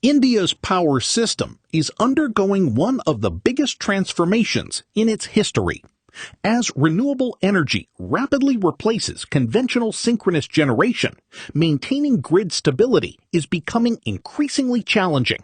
India's power system is undergoing one of the biggest transformations in its history. As renewable energy rapidly replaces conventional synchronous generation, maintaining grid stability is becoming increasingly challenging.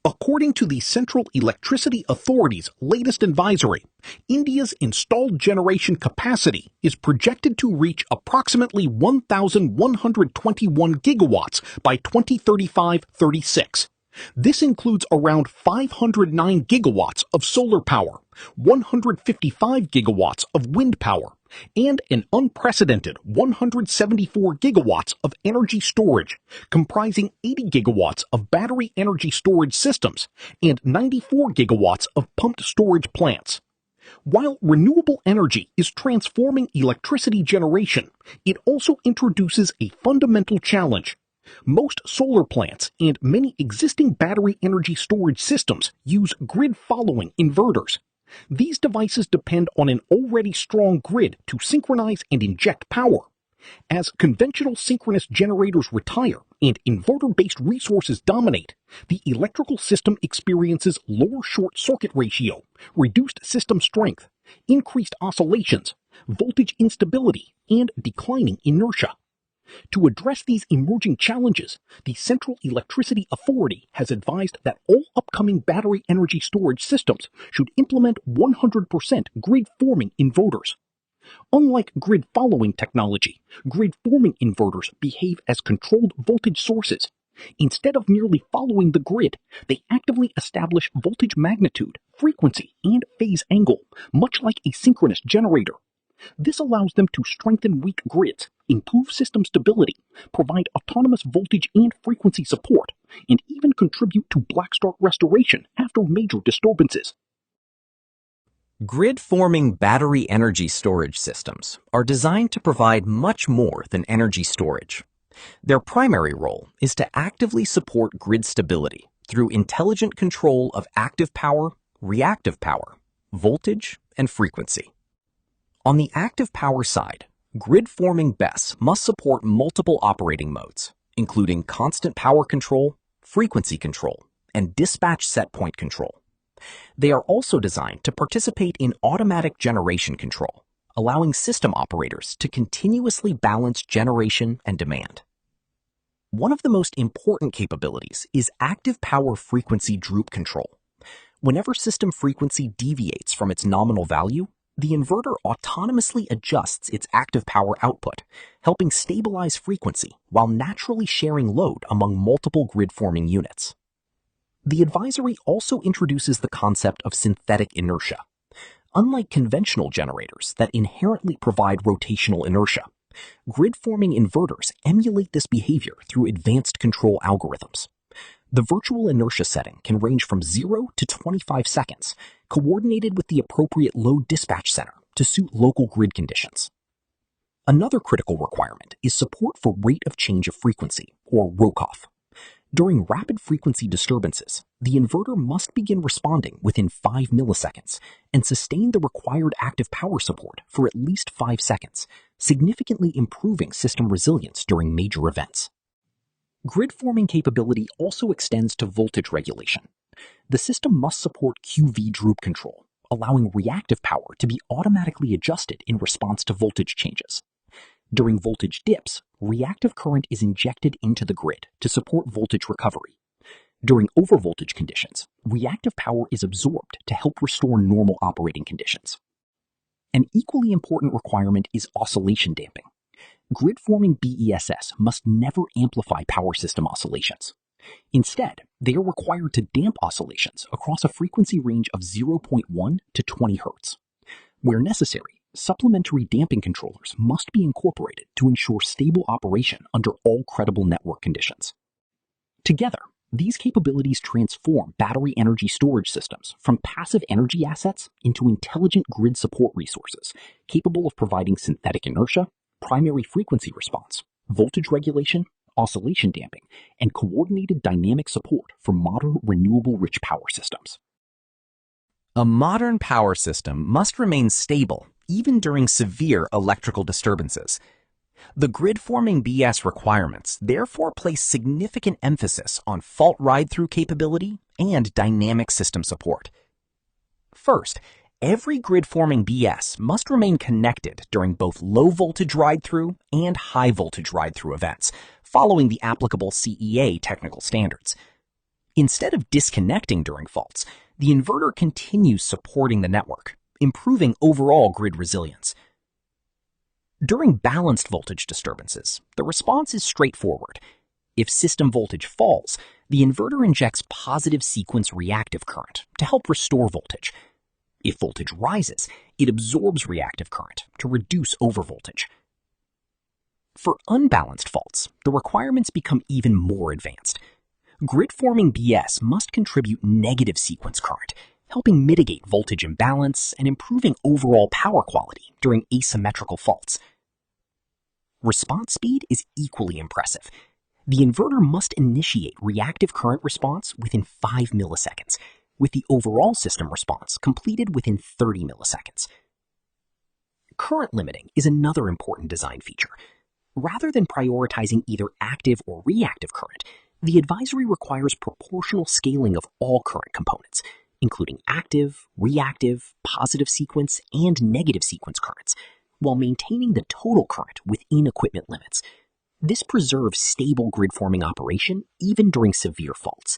According to the Central Electricity Authority's latest advisory, India's installed generation capacity is projected to reach approximately 1,121 gigawatts by 2035-36. This includes around 509 gigawatts of solar power, 155 gigawatts of wind power, and an unprecedented 174 gigawatts of energy storage, comprising 80 gigawatts of battery energy storage systems and 94 gigawatts of pumped storage plants. While renewable energy is transforming electricity generation, it also introduces a fundamental challenge. Most solar plants and many existing battery energy storage systems use grid-following inverters. These devices depend on an already strong grid to synchronize and inject power. As conventional synchronous generators retire and inverter-based resources dominate, the electrical system experiences lower short-circuit ratio, reduced system strength, increased oscillations, voltage instability, and declining inertia. To address these emerging challenges, the Central Electricity Authority has advised that all upcoming battery energy storage systems should implement 100% grid-forming inverters. Unlike grid-following technology, grid-forming inverters behave as controlled voltage sources. Instead of merely following the grid, they actively establish voltage magnitude, frequency, and phase angle, much like a synchronous generator. This allows them to strengthen weak grids, improve system stability, provide autonomous voltage and frequency support, and even contribute to black start restoration after major disturbances. Grid-forming battery energy storage systems are designed to provide much more than energy storage. Their primary role is to actively support grid stability through intelligent control of active power, reactive power, voltage, and frequency. On the active power side, grid-forming BESS must support multiple operating modes, including constant power control, frequency control, and dispatch setpoint control. They are also designed to participate in automatic generation control, allowing system operators to continuously balance generation and demand. One of the most important capabilities is active power frequency droop control. Whenever system frequency deviates from its nominal value, the inverter autonomously adjusts its active power output, helping stabilize frequency while naturally sharing load among multiple grid-forming units. The advisory also introduces the concept of synthetic inertia. Unlike conventional generators that inherently provide rotational inertia, grid-forming inverters emulate this behavior through advanced control algorithms. The virtual inertia setting can range from 0 to 25 seconds, coordinated with the appropriate load dispatch center to suit local grid conditions. Another critical requirement is support for rate of change of frequency, or ROCOF. During rapid frequency disturbances, the inverter must begin responding within 5 milliseconds and sustain the required active power support for at least 5 seconds, significantly improving system resilience during major events. Grid-forming capability also extends to voltage regulation. The system must support QV droop control, allowing reactive power to be automatically adjusted in response to voltage changes. During voltage dips, reactive current is injected into the grid to support voltage recovery. During overvoltage conditions, reactive power is absorbed to help restore normal operating conditions. An equally important requirement is oscillation damping. Grid-forming BESS must never amplify power system oscillations. Instead, they are required to damp oscillations across a frequency range of 0.1 to 20 Hz. Where necessary, supplementary damping controllers must be incorporated to ensure stable operation under all credible network conditions. Together, these capabilities transform battery energy storage systems from passive energy assets into intelligent grid support resources capable of providing synthetic inertia, primary frequency response, voltage regulation, oscillation damping, and coordinated dynamic support for modern renewable-rich power systems. A modern power system must remain stable even during severe electrical disturbances. The grid-forming BESS requirements therefore place significant emphasis on fault ride-through capability and dynamic system support. First, every grid-forming BESS must remain connected during both low-voltage ride-through and high-voltage ride-through events, following the applicable CEA technical standards. Instead of disconnecting during faults, the inverter continues supporting the network, improving overall grid resilience. During balanced voltage disturbances, the response is straightforward. If system voltage falls, the inverter injects positive sequence reactive current to help restore voltage. If voltage rises, it absorbs reactive current to reduce overvoltage. For unbalanced faults, the requirements become even more advanced. Grid-forming BESS must contribute negative sequence current, helping mitigate voltage imbalance and improving overall power quality during asymmetrical faults. Response speed is equally impressive. The inverter must initiate reactive current response within 5 milliseconds, with the overall system response completed within 30 milliseconds. Current limiting is another important design feature. Rather than prioritizing either active or reactive current, the advisory requires proportional scaling of all current components, including active, reactive, positive sequence, and negative sequence currents, while maintaining the total current within equipment limits. This preserves stable grid-forming operation even during severe faults.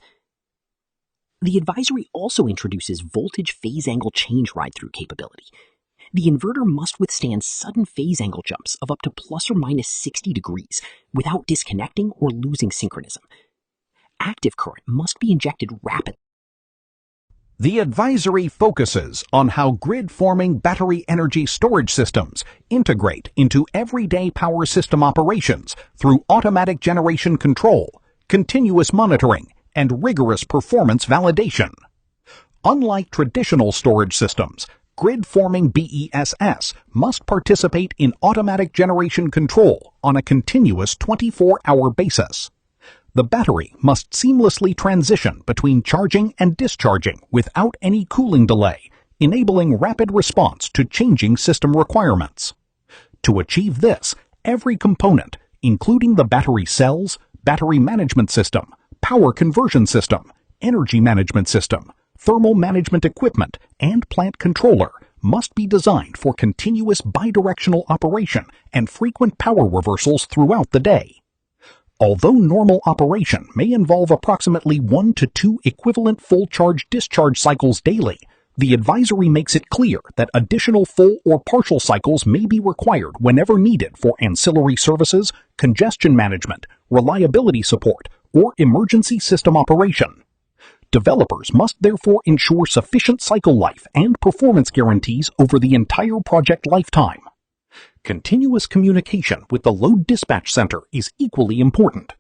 The advisory also introduces voltage phase angle change ride-through capability. The inverter must withstand sudden phase angle jumps of up to plus or minus 60 degrees without disconnecting or losing synchronism. Active current must be injected rapidly. The advisory focuses on how grid-forming battery energy storage systems integrate into everyday power system operations through automatic generation control, continuous monitoring, and rigorous performance validation. Unlike traditional storage systems, grid-forming BESS must participate in automatic generation control on a continuous 24-hour basis. The battery must seamlessly transition between charging and discharging without any cooling delay, enabling rapid response to changing system requirements. To achieve this, every component, including the battery cells, battery management system, power conversion system, energy management system, thermal management equipment, and plant controller, must be designed for continuous bidirectional operation and frequent power reversals throughout the day. Although normal operation may involve approximately 1 to 2 equivalent full charge-discharge cycles daily, the advisory makes it clear that additional full or partial cycles may be required whenever needed for ancillary services, congestion management, reliability support, or emergency system operation. Developers must therefore ensure sufficient cycle life and performance guarantees over the entire project lifetime. Continuous communication with the load dispatch center is equally important.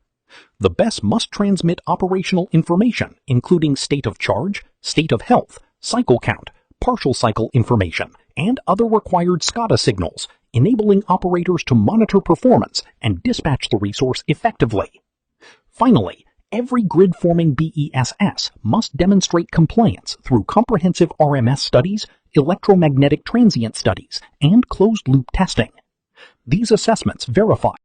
The BESS must transmit operational information, including state of charge, state of health, cycle count, partial cycle information, and other required SCADA signals, enabling operators to monitor performance and dispatch the resource effectively. Finally, every grid-forming BESS must demonstrate compliance through comprehensive RMS studies, electromagnetic transient studies, and closed-loop testing. These assessments verify